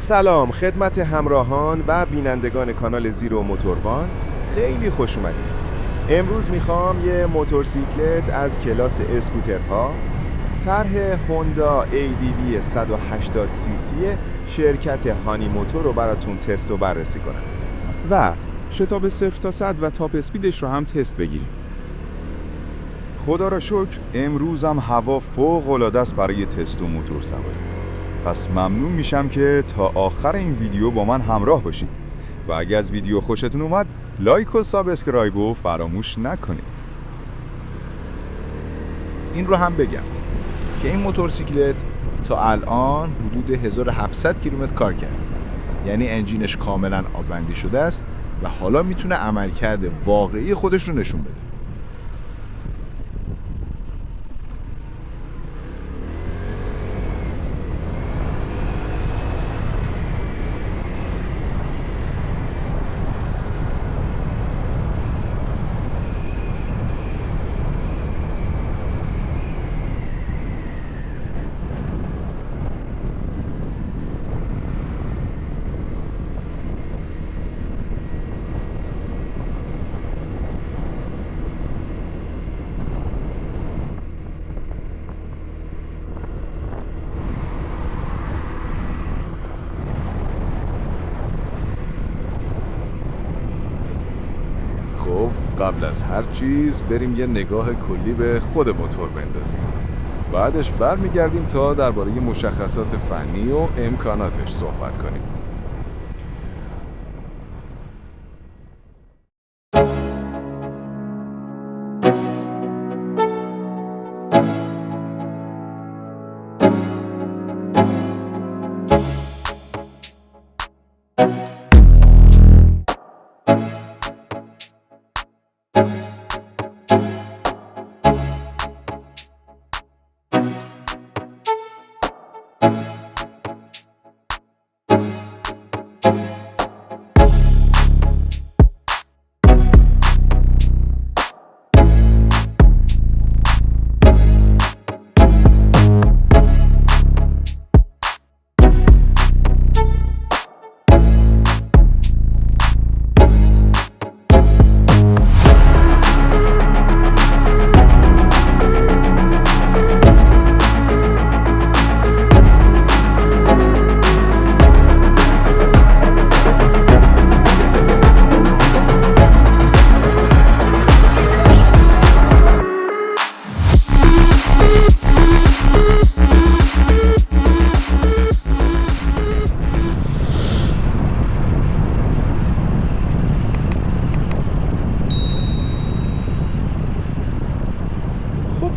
سلام خدمت همراهان و بینندگان کانال زیرو موتوروان، خیلی خوش اومدید. امروز میخوام یه موتورسیکلت از کلاس اسکوترها طرح هوندا ADV 180 cc شرکت هانی موتور رو براتون تست و بررسی کنم و شتاب 0 تا 100 و تاپ اسپیدش رو هم تست بگیریم. خدا را شکر امروزم هوا فوق العاده است برای تست و موتور سواری. پس ممنون میشم که تا آخر این ویدیو با من همراه باشید و اگه از ویدیو خوشتون اومد لایک و سابسکرایب رو فراموش نکنید. این رو هم بگم که این موتورسیکلت تا الان حدود 1700 کیلومتر کار کرد، یعنی انجینش کاملا آببندی شده است و حالا میتونه عملکرد واقعی خودش رو نشون بده. خب قبل از هر چیز بریم یه نگاه کلی به خود موتور بندازیم. بعدش برمیگردیم تا درباره مشخصات فنی و امکاناتش صحبت کنیم.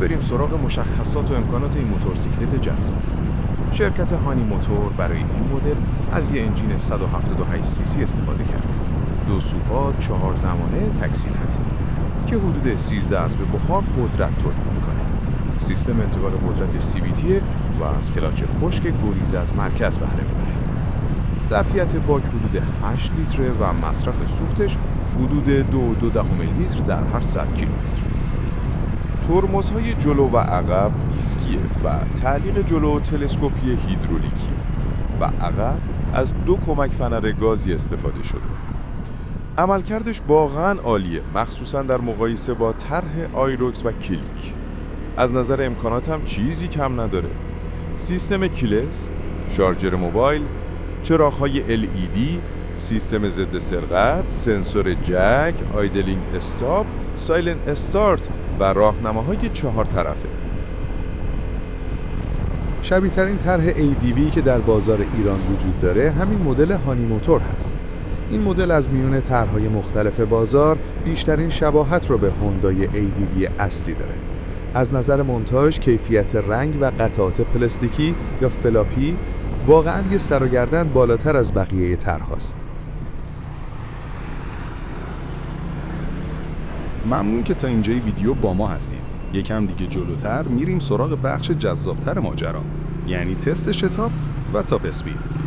بریم سراغ مشخصات و امکانات این موتورسیکلت جذاب. شرکت هانی موتور برای این مدل از یک انجین 178 cc استفاده کرده. 2 سوپا 4 زمانه تکسیلند که حدود 13 اسب بخار قدرت تولید میکنه. سیستم انتقال قدرت CVT و از کلاچ خشک گریز از مرکز بهره میبره. ظرفیت باک حدود 8 لیتر و مصرف سوختش حدود 2.2 لیتر در هر 100 کیلومتر. ترمزهای جلو و عقب دیسکیه و تعلیق جلو تلسکوپی هیدرولیکیه و عقب از 2 کمک فنر گازی استفاده شده. عملکردش واقعاً عالیه، مخصوصاً در مقایسه با طرح آیروکس و کلیک. از نظر امکانات هم چیزی کم نداره. سیستم کیلس، شارژر موبایل، چراغ‌های LED، سیستم ضد سرقت، سنسور جک، آیدلینگ استاپ، سایلنت استارت و راهنماهای 4 طرفه. شبیه ترین طرح ADV که در بازار ایران وجود داره همین مدل هانی موتور هست. این مدل از میون طرح‌های مختلف بازار بیشترین شباهت رو به هوندای ADV اصلی داره. از نظر مونتاژ، کیفیت رنگ و قطعات پلاستیکی یا فلاپی واقعاً یه سر و گردن بالاتر از بقیه طرح‌هاست. ممنون که تا اینجای ویدیو با ما هستید. یکم دیگه جلوتر میریم سراغ بخش جذابتر ماجرا، یعنی تست شتاب و تاپ اسپید.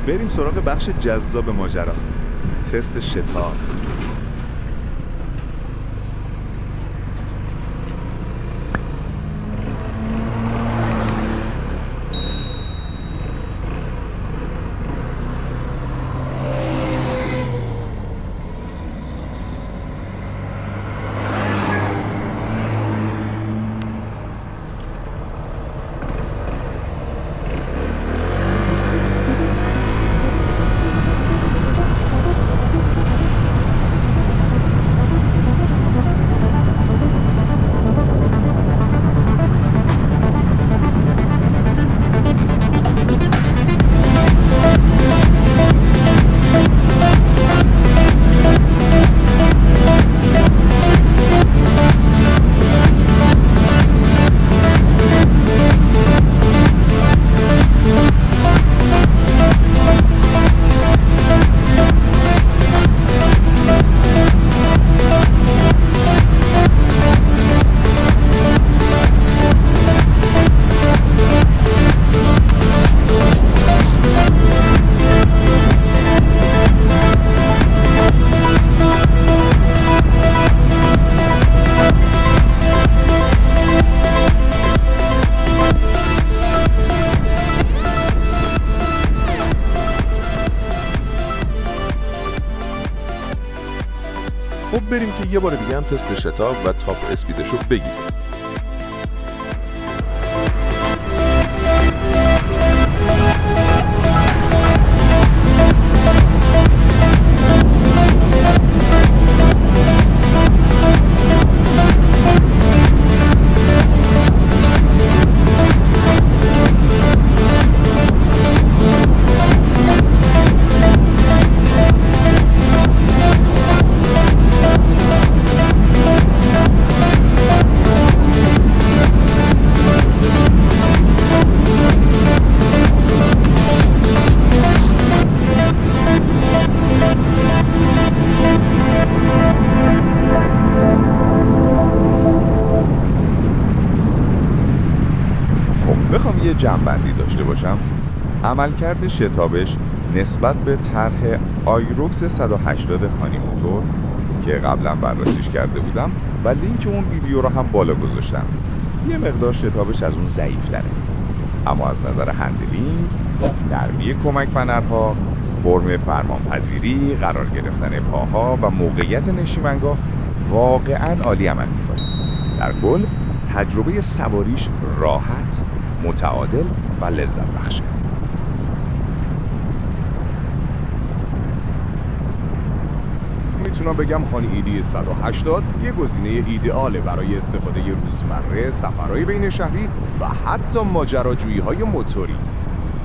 بریم سراغ بخش جذاب ماجرا، تست شتاب. خب بریم که یه بار دیگه هم تست شتاب و تاپ اسپیدشو بگیریم. بخوام یه جمع‌بندی داشته باشم، عملکرد شتابش نسبت به طرح آیروکس 180 هانی موتور که قبلا بررسیش کرده بودم و لینک اون ویدیو رو هم بالا گذاشتم، یه مقدار شتابش از اون ضعیف‌تره. اما از نظر هندلینگ، نرمی کمک فنرها، فرم فرمانپذیری، قرار گرفتن پاها و موقعیت نشیمنگاه واقعاً عالی عمل می‌کنه. در کل تجربه سواریش راحت، متعادل و لذت بخشه. میتونم بگم هانی ایدی 180 یه گزینه ایدئاله برای استفاده روزمره، سفرهای بین شهری و حتی ماجراجویی‌های موتوری.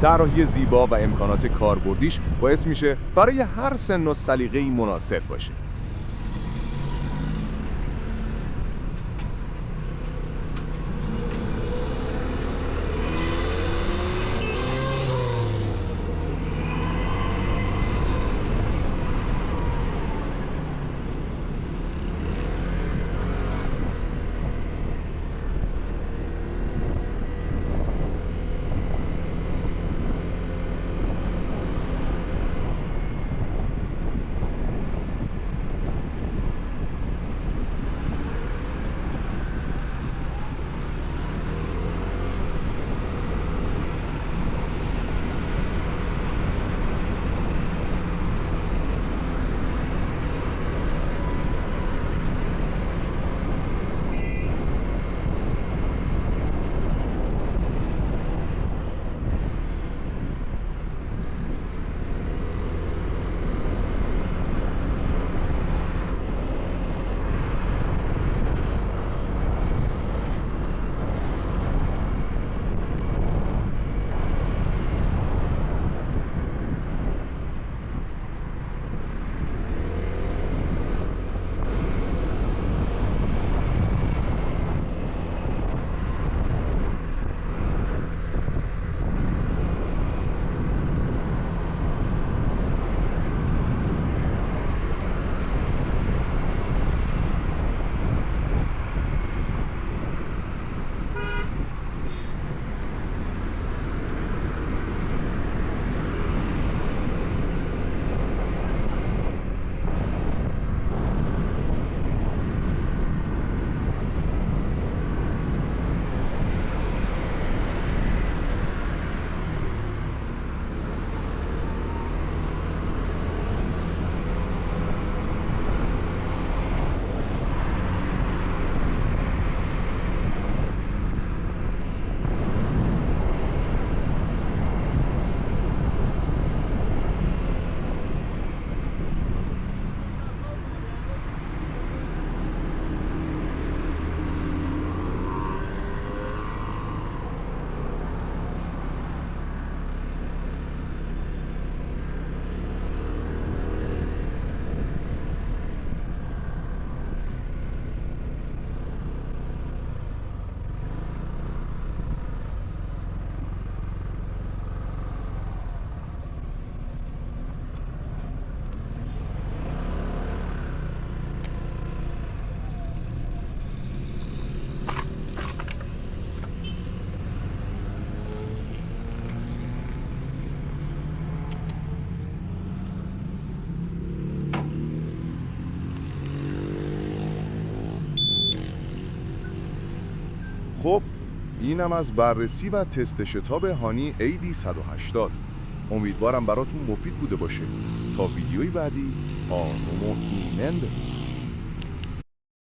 طراحی زیبا و امکانات کاربردیش باعث میشه برای هر سن و سلیقه‌ای مناسب باشه. خب اینم از بررسی و تست شتاب هانی AD 180. امیدوارم براتون مفید بوده باشه. تا ویدیوی بعدی آروم و ایمن بمونید.